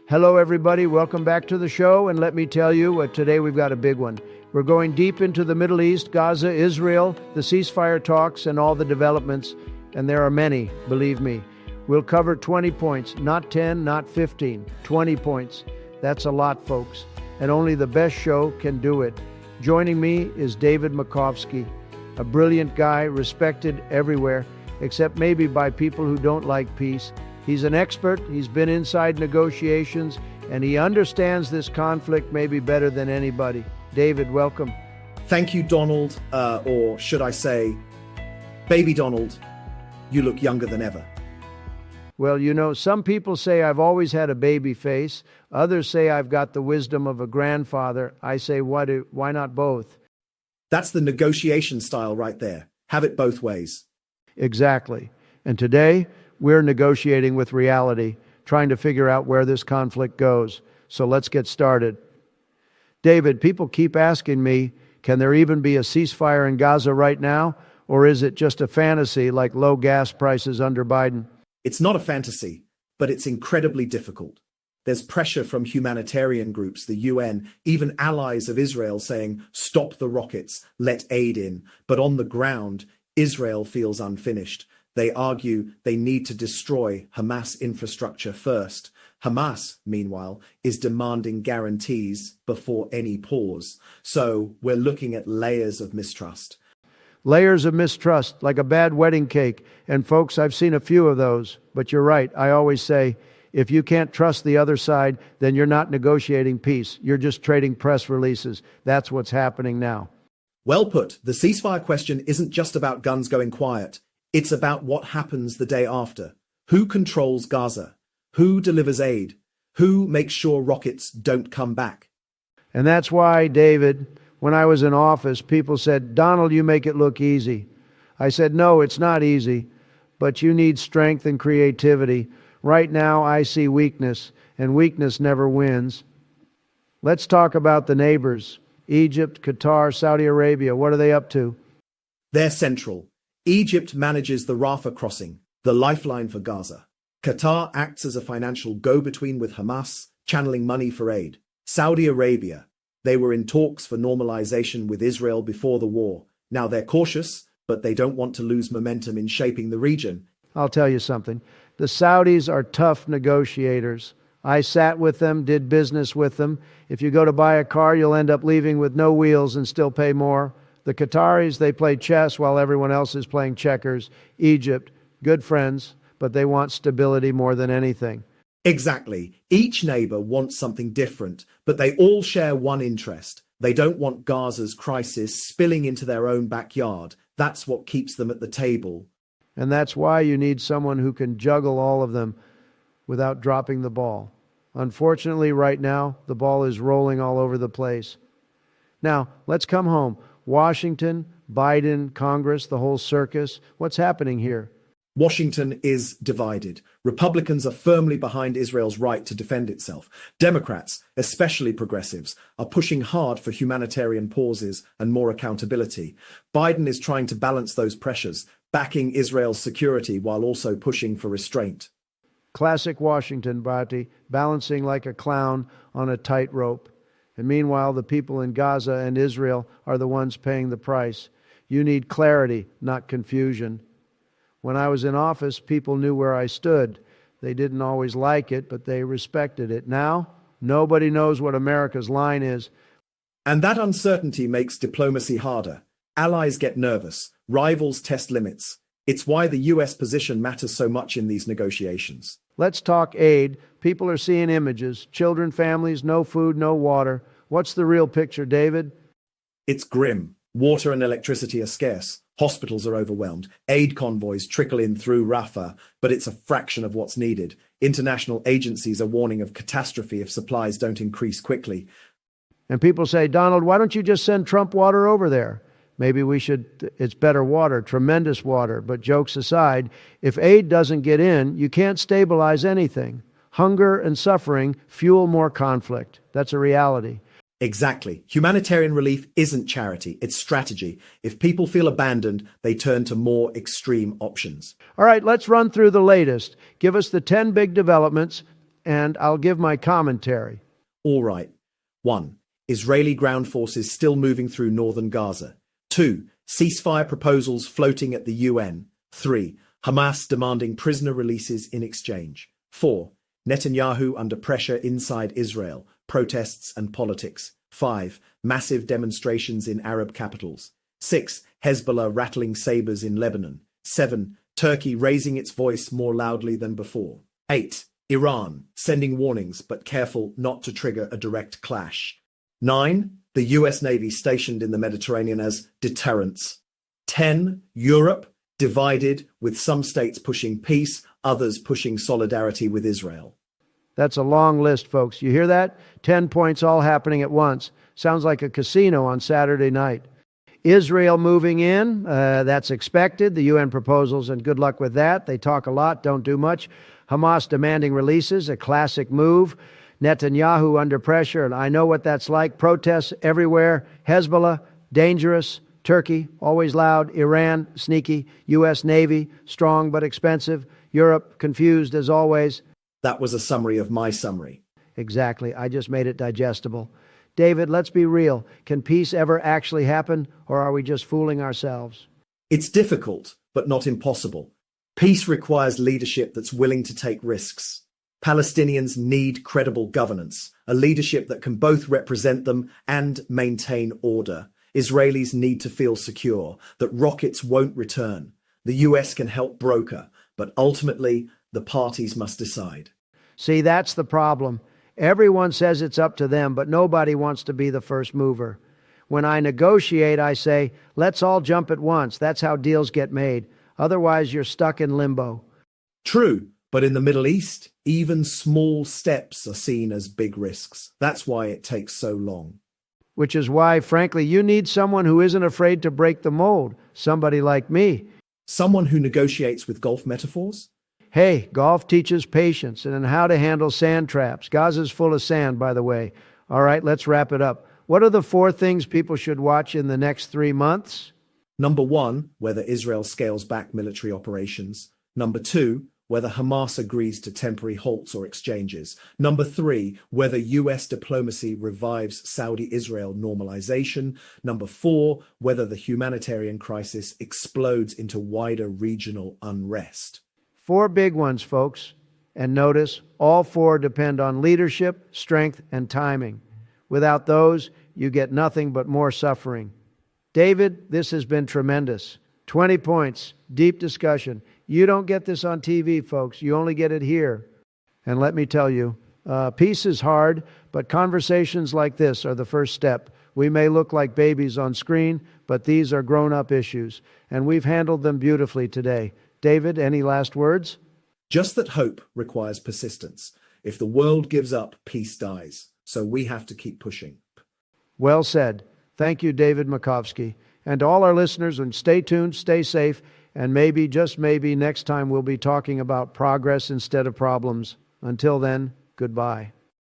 Hello, everybody. Welcome back to the show. And let me tell you, today we've got a big one. We're going deep into the Middle East, Gaza, Israel, the ceasefire talks, and all the developments. And there are many, believe me. We'll cover 20 points, not 10, not 15, 20 points. That's a lot, folks. And only the best show can do it. Joining me is David Makovsky, a brilliant guy, respected everywhere, except maybe by people who don't like peace. He's an expert, he's been inside negotiations, and he understands this conflict maybe better than anybody. David, welcome. Thank you, Donald, or should I say, Baby Donald, you look younger than ever. Well, you know, some people say I've always had a baby face. Others say I've got the wisdom of a grandfather. I say, why not both? That's the negotiation style right there. Have it both ways. Exactly. And today, we're negotiating with reality, trying to figure out where this conflict goes. So let's get started. David, people keep asking me, can there even be a ceasefire in Gaza right now? Or is it just a fantasy like low gas prices under Biden? It's not a fantasy, but it's incredibly difficult. There's pressure from humanitarian groups, the UN, even allies of Israel saying, stop the rockets, let aid in. But on the ground, Israel feels unfinished. They argue they need to destroy Hamas infrastructure first. Hamas, meanwhile, is demanding guarantees before any pause. So we're looking at layers of mistrust. Layers of mistrust, like a bad wedding cake. And folks, I've seen a few of those. But you're right. I always say, if you can't trust the other side, then you're not negotiating peace. You're just trading press releases. That's what's happening now. Well put. The ceasefire question isn't just about guns going quiet. It's about what happens the day after. Who controls Gaza? Who delivers aid? Who makes sure rockets don't come back? And that's why, David, when I was in office, people said, Donald, you make it look easy. I said, no, it's not easy, but you need strength and creativity. Right now, I see weakness, and weakness never wins. Let's talk about the neighbors. Egypt, Qatar, Saudi Arabia, what are they up to? They're central. Egypt manages the Rafah crossing, the lifeline for Gaza. Qatar acts as a financial go-between with Hamas, channeling money for aid. Saudi Arabia, they were in talks for normalization with Israel before the war. Now they're cautious, but they don't want to lose momentum in shaping the region. I'll tell you something. The Saudis are tough negotiators. I sat with them, did business with them. If you go to buy a car, you'll end up leaving with no wheels and still pay more. The Qataris, they play chess while everyone else is playing checkers. Egypt, good friends, but they want stability more than anything. Exactly. Each neighbor wants something different, but they all share one interest. They don't want Gaza's crisis spilling into their own backyard. That's what keeps them at the table. And that's why you need someone who can juggle all of them without dropping the ball. Unfortunately, right now, the ball is rolling all over the place. Now, let's come home. Washington, Biden, Congress, the whole circus. What's happening here? Washington is divided. Republicans are firmly behind Israel's right to defend itself. Democrats, especially progressives, are pushing hard for humanitarian pauses and more accountability. Biden is trying to balance those pressures, backing Israel's security while also pushing for restraint. Classic Washington, Bati, balancing like a clown on a tightrope. And meanwhile, the people in Gaza and Israel are the ones paying the price. You need clarity, not confusion. When I was in office, people knew where I stood. They didn't always like it, but they respected it. Now, nobody knows what America's line is. And that uncertainty makes diplomacy harder. Allies get nervous. Rivals test limits. It's why the U.S. position matters so much in these negotiations. Let's talk aid. People are seeing images. Children, families, no food, no water. What's the real picture, David? It's grim. Water and electricity are scarce. Hospitals are overwhelmed. Aid convoys trickle in through Rafah, but it's a fraction of what's needed. International agencies are warning of catastrophe if supplies don't increase quickly. And people say, Donald, why don't you just send Trump water over there? Maybe we should. It's better water, tremendous water. But jokes aside, if aid doesn't get in, you can't stabilize anything. Hunger and suffering fuel more conflict. That's a reality. Exactly. Humanitarian relief isn't charity, it's strategy. If people feel abandoned, they turn to more extreme options. All right, let's run through the latest. Give us the 10 big developments and I'll give my commentary. All right. 1. Israeli ground forces still moving through northern Gaza. 2. Ceasefire proposals floating at the UN. 3. Hamas demanding prisoner releases in exchange. 4. Netanyahu under pressure inside Israel, protests and politics. 5. Massive demonstrations in Arab capitals. 6. Hezbollah rattling sabers in Lebanon. 7. Turkey raising its voice more loudly than before. 8. Iran sending warnings but careful not to trigger a direct clash. 9. The US Navy stationed in the Mediterranean as deterrents. 10. Europe divided, with some states pushing peace, others pushing solidarity with Israel. That's a long list, folks. You hear that? 10 points all happening at once. Sounds like a casino on Saturday night. Israel moving in, that's expected. The UN proposals, and good luck with that. They talk a lot, don't do much. Hamas demanding releases, a classic move. Netanyahu under pressure, and I know what that's like. Protests everywhere. Hezbollah, dangerous. Turkey, always loud. Iran, sneaky. US Navy, strong but expensive. Europe, confused as always. That was a summary of my summary. Exactly. I just made it digestible. David, let's be real. Can peace ever actually happen, or are we just fooling ourselves? It's difficult, but not impossible. Peace requires leadership that's willing to take risks. Palestinians need credible governance, a leadership that can both represent them and maintain order. Israelis need to feel secure, that rockets won't return. The US can help broker, but ultimately, the parties must decide. See, that's the problem. Everyone says it's up to them, but nobody wants to be the first mover. When I negotiate, I say, let's all jump at once. That's how deals get made. Otherwise, you're stuck in limbo. True, but in the Middle East, even small steps are seen as big risks. That's why it takes so long. Which is why, frankly, you need someone who isn't afraid to break the mold. Somebody like me. Someone who negotiates with golf metaphors? Hey, golf teaches patience and how to handle sand traps. Gaza's full of sand, by the way. All right, let's wrap it up. What are the 4 things people should watch in the next 3 months? Number 1, whether Israel scales back military operations. Number 2, whether Hamas agrees to temporary halts or exchanges. Number 3, whether US diplomacy revives Saudi-Israel normalization. Number 4, whether the humanitarian crisis explodes into wider regional unrest. 4 big ones, folks. And notice, all 4 depend on leadership, strength, and timing. Without those, you get nothing but more suffering. David, this has been tremendous. 20 points, deep discussion. You don't get this on TV, folks. You only get it here. And let me tell you, peace is hard, but conversations like this are the first step. We may look like babies on screen, but these are grown-up issues, and we've handled them beautifully today. David, any last words? Just that hope requires persistence. If the world gives up, peace dies. So we have to keep pushing. Well said. Thank you, David Makovsky. And to all our listeners, and stay tuned, stay safe, and maybe, just maybe, next time we'll be talking about progress instead of problems. Until then, goodbye.